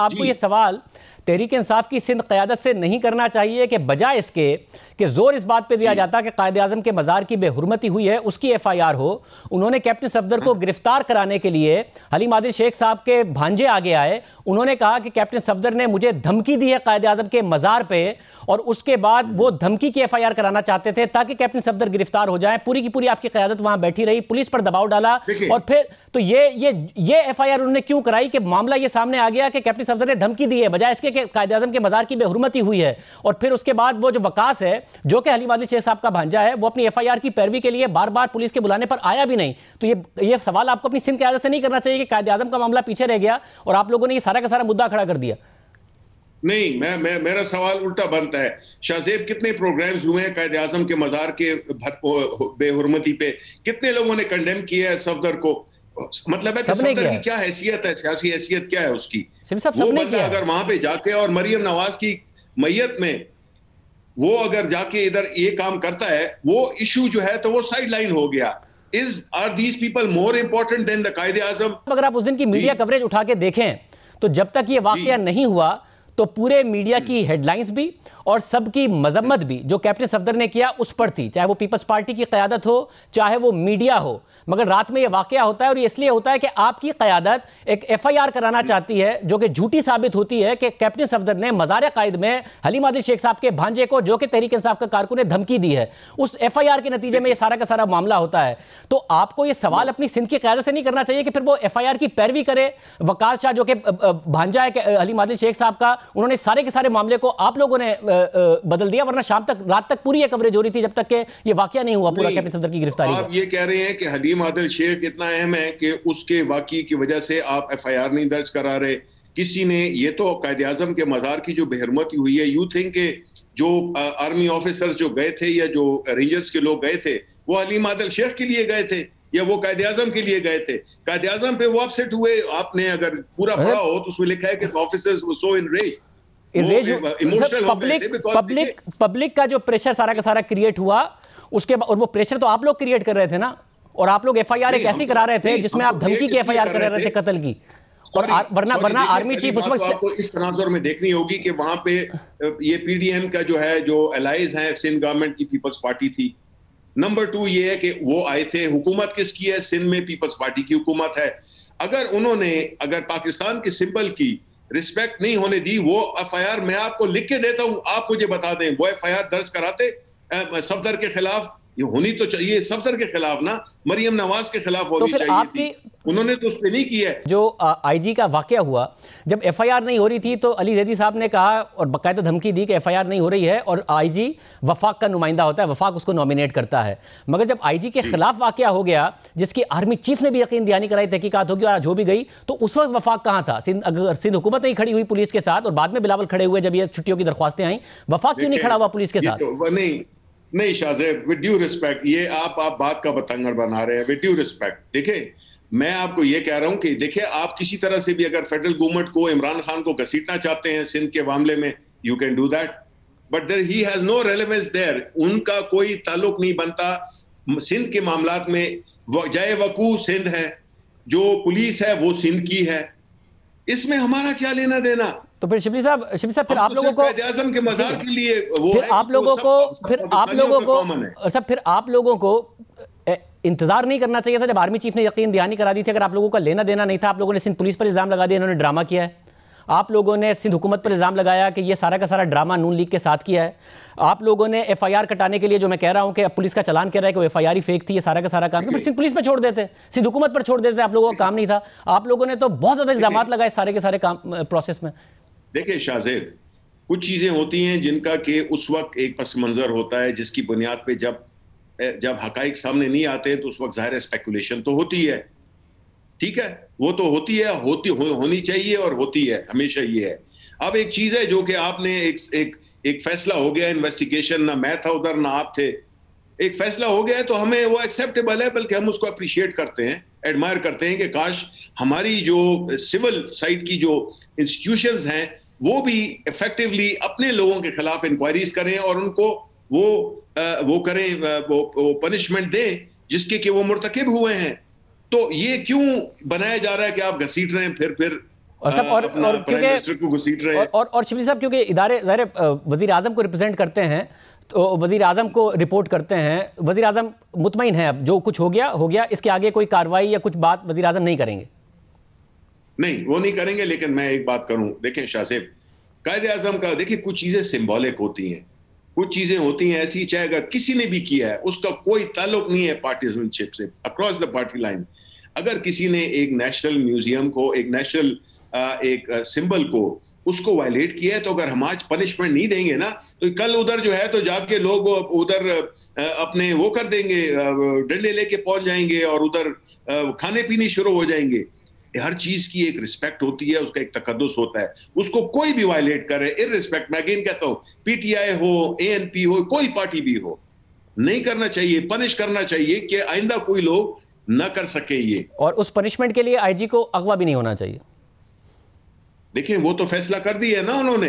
आपको ये सवाल तहरीक इंसाफ की सिंध क़यादत से नहीं करना चाहिए कि बजाय इसके कि जोर इस बात पे दिया जाता कि कायद आज़म के मज़ार की बेहुरमती हुई है उसकी FIR हो। उन्होंने कैप्टन सफदर को गिरफ्तार कराने के लिए हलीम आदिल शेख साहब के भांजे आगे आए। उन्होंने कहा कि कैप्टन सफदर ने मुझे धमकी दी है कायद आज़म के मज़ार पे, और उसके बाद वो धमकी की FIR कराना चाहते थे ताकि कैप्टन सफदर गिरफ्तार हो जाए। पूरी की पूरी आपकी क़यादत वहां बैठी रही, पुलिस पर दबाव डाला, और फिर तो ये FIR उन्होंने क्यों कराई कि मामला ये सामने आ गया कि कैप्टन सफदर ने धमकी दी है, बजाय इसके कि कायद आज़म के मज़ार की बेहुरमती हुई है। और फिर उसके बाद वो जो वकास है जो कि हलीम आदिल शेख साहब का भांजा है, वो अपनी FIR की पैरवी के लिए बार बार पुलिस के बुलाने पर आया भी नहीं। तो ये सवाल आपको अपनी सिंध क़यादत से नहीं करना चाहिए कि कायद आज़म का मामला पीछे रह गया और आप लोगों ने ये सारा का सारा मुद्दा खड़ा कर दिया। नहीं, मेरा सवाल उल्टा बनता है। शाहजेब, कितने प्रोग्राम्स हुए हैं कायद आज़म के मज़ार के बेहुरमती पे? कितने लोगों ने कंडेम किया है सफदर को? मतलब है कि सफदर की क्या हैसियत है, सियासी हैसियत क्या है उसकी? वो बंदा अगर वहां पे जाके और मरियम नवाज की मैयत में वो अगर जाके इधर ये काम करता है, वो इशू जो है तो वो साइड लाइन हो गया। Are these people more important than the Quaid Azam? अगर आप उस दिन की मीडिया कवरेज उठा के देखें तो जब तक ये वाकया नहीं हुआ तो पूरे मीडिया की हेडलाइंस भी और सबकी मजम्मत भी जो कैप्टन सफदर ने किया उस पर थी, चाहे वो पीपल्स पार्टी की क़यादत हो चाहे वो मीडिया हो। मगर रात में ये वाकया होता है और ये इसलिए होता है कि आपकी क़यादत एक FIR कराना चाहती है जो कि झूठी साबित होती है कि कैप्टन सफदर ने मज़ार कायद में हलीम आदिल शेख साहब के भांजे को, जो कि तहरीक इंसाफ का कारकुन ने, धमकी दी है। उस FIR के नतीजे में ये सारा का सारा मामला होता है। तो आपको ये सवाल अपनी सिंध की क़यादत से नहीं करना चाहिए कि फिर वो FIR की पैरवी करे। वकास शाह जो कि भांजा है हलीम आदिल शेख साहब का, उन्होंने सारे के सारे मामले को आप लोगों ने बदल दिया, वरना शाम तक रात तक पूरी ये कवरेज हो रही थी जब तक कि ये वाकया नहीं हुआ पूरा कैप्टन सफदर की गिरफ्तारी। आप ये कह रहे हैं कि हलीम आदिल शेख इतना अहम है कि उसके वाकये की वजह से आप FIR नहीं दर्ज करा रहे? किसी ने ये तो कायद आज़म के मज़ार की जो बेहुरमती हुई है, यू थिंक के जो आर्मी ऑफिसर्स जो गए थे या जो रेंजर्स के लोग गए थे वो हलीम आदिल शेख के लिए गए थे या वो कायद आज़म के लिए गए थे? कायद आज़म पे वो अपसेट हुए। आपने अगर पूरा पढ़ा हो तो उसमें लिखा है कि ऑफिसर्स वर सो इनरेज्ड, पब्लिक का जो प्रेशर सारा का सारा क्रिएट हुआ उसके बाद, और वो प्रेशर तो आप लोग क्रिएट कर रहे थे ना, और आप लोग FIR एक ऐसी करा रहे थे जिसमें आप धमकी की FIR कर रहे थे कत्ल की। और वरना आर्मी चीफ उस वक्त आपको इस तनाजुर में देखनी होगी कि वहां पे ये PDM का जो है, जो एलाइज है सिंध गवर्नमेंट की, पीपल्स पार्टी थी। नंबर 2 ये है कि वो आए थे, हुकूमत किसकी है? सिंध में पीपल्स पार्टी की हुकूमत है। अगर पाकिस्तान के सिंबल की रिस्पेक्ट नहीं होने दी, वो FIR मैं आपको लिख के देता हूं, आप मुझे बता दें, वो FIR दर्ज कराते सफदर के खिलाफ? ये होनी तो चाहिए सफदर के खिलाफ ना, मरियम नवाज के खिलाफ होनी चाहिए थी। उन्होंने तो उस पर नहीं किया है। जो IG का वाकया हुआ, जब FIR नहीं हो रही थी तो अली जैदी साहब ने कहा और बाकायदा धमकी दी कि FIR नहीं हो रही है, और IG वफाक का नुमाइंदा होता है, वफाक उसको नॉमिनेट करता है। मगर जब IG के खिलाफ वाकया हो गया जिसकी आर्मी चीफ ने भी यकीन दहानी कराई, तहकीकात होगी और जो भी गई, तो उस वक्त वफाक कहाँ था? अगर सिंध हुकूमत नहीं खड़ी हुई पुलिस के साथ, और बाद में बिलावल खड़े हुए जब ये छुट्टियों की दरख्वास्तें आई, वफाक क्यों नहीं खड़ा हुआ पुलिस के साथ? नहीं शाहजेब, विद ड्यू रिस्पेक्ट, ये आप बात का बतंगड़ बना रहे हैं। विद ड्यू रिस्पेक्ट, देखिए मैं आपको ये कह रहा हूं कि देखिए, आप किसी तरह से भी अगर फेडरल गवर्नमेंट को, इमरान खान को घसीटना चाहते हैं सिंध के मामले में, you can do that, but he has no relevance there. उनका कोई ताल्लुक नहीं बनता सिंध के मामलात में। जाए वकू सिंध है, जो पुलिस है वो सिंध की है, इसमें हमारा क्या लेना देना? तो फिर शिबली साहब फिर आप लोगों को आज़म के मज़ार के लिए वो फिर आप लोगों को इंतजार नहीं करना चाहिए था जब आर्मी चीफ ने यकीन दहानी करा दी थी? अगर आप लोगों का लेना देना नहीं था, आप लोगों ने सिंध पुलिस पर इल्जाम लगा दिया, इन्होंने ड्रामा किया है। आप लोगों ने सिंध हुकूमत पर इल्जाम लगाया कि ये सारा का सारा ड्रामा नून लीग के साथ किया है। आप लोगों ने FIR कटाने के लिए, जो मैं कह रहा हूं कि पुलिस का चालान कह रहा है कि वो FIR ही फेक थी, ये सारा का सारा काम फिर सिंध पुलिस पर छोड़ देते, सिंध हुकूमत पर छोड़ देते, आप लोगों का काम नहीं था। आप लोगों ने तो बहुत ज्यादा इल्जाम लगाए सारे के सारे काम प्रोसेस में। देखिए शाहजेब, कुछ चीजें होती हैं जिनका कि उस वक्त एक पस मंजर होता है, जिसकी बुनियाद पे जब हकाइक सामने नहीं आते हैं तो उस वक्त जाहिर स्पेकुलेशन तो होती है। ठीक है, वो तो होती है, होनी चाहिए और होती है, हमेशा ये है। अब एक चीज है जो कि आपने एक फैसला हो गया, इन्वेस्टिगेशन, ना मैं था उधर ना आप थे, एक फैसला हो गया है तो हमें वो एक्सेप्टेबल है, बल्कि हम उसको अप्रिशिएट करते हैं, एडमायर करते हैं कि काश हमारी जो सिविल साइड की जो इंस्टीट्यूशंस हैं वो भी इफेक्टिवली अपने लोगों के खिलाफ इंक्वायरीज करें और उनको वो करें, वो पनिशमेंट दें जिसके कि वो मुर्तकिब हुए हैं। तो ये क्यों बनाया जा रहा है कि आप घसीट रहे हैं फिर और सब और क्योंकि को घसीट रहे हैं। और शिबली साहब, क्योंकि इदारे ज़ाहिर वज़ीर आज़म को रिप्रेजेंट करते हैं, तो वज़ीर आज़म को रिपोर्ट करते हैं। वज़ीर आज़म मुतमईन है, अब जो कुछ हो गया, इसके आगे कोई कार्रवाई या कुछ बात वज़ीर आज़म नहीं करेंगे? नहीं, वो नहीं करेंगे। लेकिन मैं एक बात करूं, देखें शाह साहब, कायदे आज़म का देखिए कुछ चीजें सिंबॉलिक होती हैं, कुछ चीजें होती हैं ऐसी, चाहे अगर किसी ने भी किया है उसका कोई ताल्लुक नहीं है पार्टिजनशिप से, अक्रॉस द पार्टी लाइन। अगर किसी ने एक नेशनल म्यूजियम को, एक नेशनल एक सिंबल को, उसको वायलेट किया है, तो अगर हम आज पनिशमेंट नहीं देंगे ना, तो कल उधर जो है तो जाके लोग उधर अपने वो कर देंगे, डंडे लेके पहुंच जाएंगे और उधर खाने पीने शुरू हो जाएंगे। हर चीज की एक रिस्पेक्ट होती है, उसका एक तकद्दुस होता है, उसको कोई भी वायलेट करे, इररिस्पेक्ट, मैं अगेन कहता हूं, पीटीआई हो, एएनपी हो, कोई पार्टी भी हो, नहीं करना चाहिए, पनिश करना चाहिए कि आइंदा कोई लोग ना कर सके ये। और उस पनिशमेंट के लिए आईजी को अगवा भी नहीं होना चाहिए। देखिए वो तो फैसला कर दिया है ना उन्होंने।